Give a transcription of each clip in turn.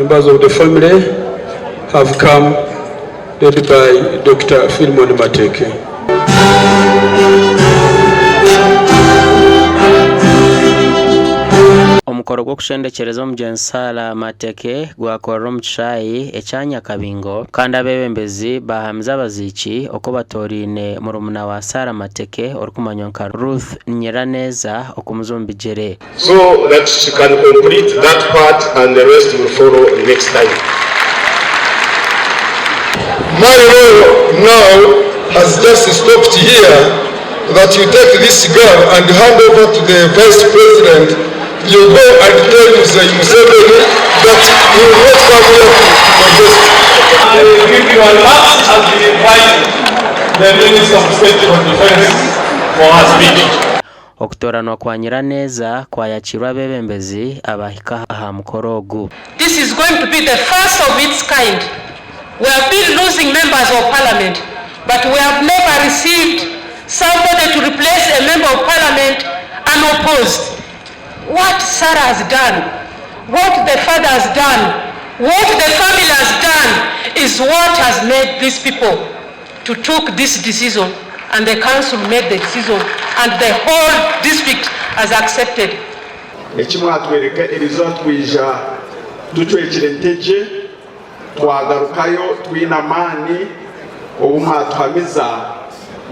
members of the family have come, led by Dr. Philemon Mateke. Omukoro gwo kushendekereza omugenzi Sarah Mateke gwakorera omu kishaayi ekyanya Kabingo kandi abebembezi bahamiza abaziiki oko batoriine murumuna wa Sarah Mateke orikumanywa nka Ruth Nyiraneza okumuzumbijere. So that she can complete that part and the rest will follow next time. My role now has just stopped here, that you take this girl and hand over to the Vice President. You go and tell Museveni that you will not come here to protest. I will give you a last as we invite the Minister of State of Defense for her speech. Okutoranwa kwa Nyiraneza kwayakirwa abebembezi abahika aha mukoro ogu. This is going to be the first of its kind. We have been losing members of parliament, but we have never received somebody to replace a member of parliament unopposed. What Sarah has done, what the father has done, what the family has done is what has made these people to take this decision, and the council made the decision and the whole district has accepted. Ekimwatwereka erizatwija tutwekire nteje twagarukayo twina amaani obumwatuhamiza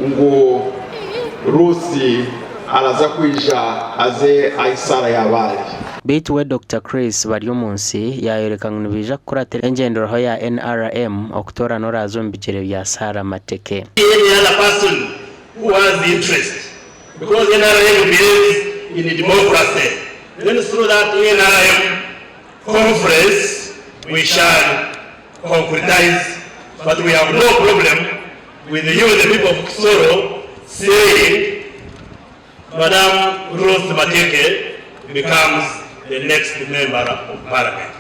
ngu Rusi alaza kwija aze aisara yabali. Bitwe Dr. Chris Baryomunsi yayerekana bija kuratira engendero ya NRM okutora norazombijere bya Sarah Mateke. Any other person who has the interest, because NRM believes in democracy, then through that NRM conference we shall concretize, but we have no problem with you, the people of Kisoro, saying Madam Ruth Mateke becomes the next member of parliament.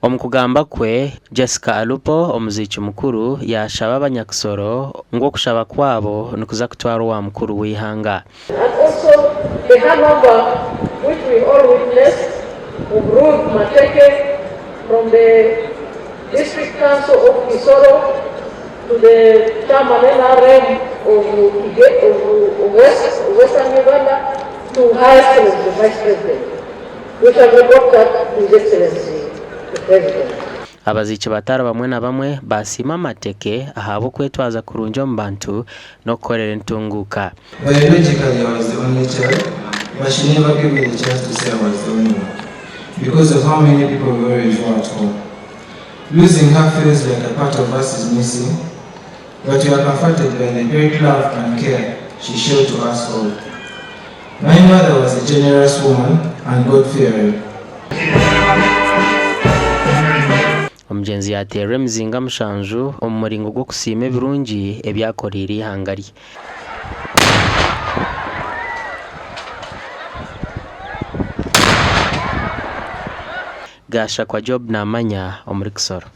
Omukugamba kwe Jessica Alupo omuziiki mukuru yashaba abanyakisoro ng'okushaba kwabo nikuza kutwara wa mukuru w'ihanga. And also the handover which we all witnessed of Ruth Mateke from the District Council of Kisoro to the chairman NRM of Western Uganda to High Excellency the Vice President. We shall report that to His Excellency the President. Abaziiki batara bamwe na bamwe basima Mateke ahabo kwetwaza kurungi omu bantu n'okukorera entunguuka. Biologically I was the only child, but she never gave me the chance to say I was the only one, because of how many people were at home. Losing her feels like a part of us is missing, but we are comforted by the great love and care she showed to us all. My mother was a generous woman and God-fearing. Omugenzi yateerwa emizinga mushanju omu muringo gw'okusiima ebirungi ebyakoreire ihanga rye. Gasha kwa Job Namanya omuri Kisoro.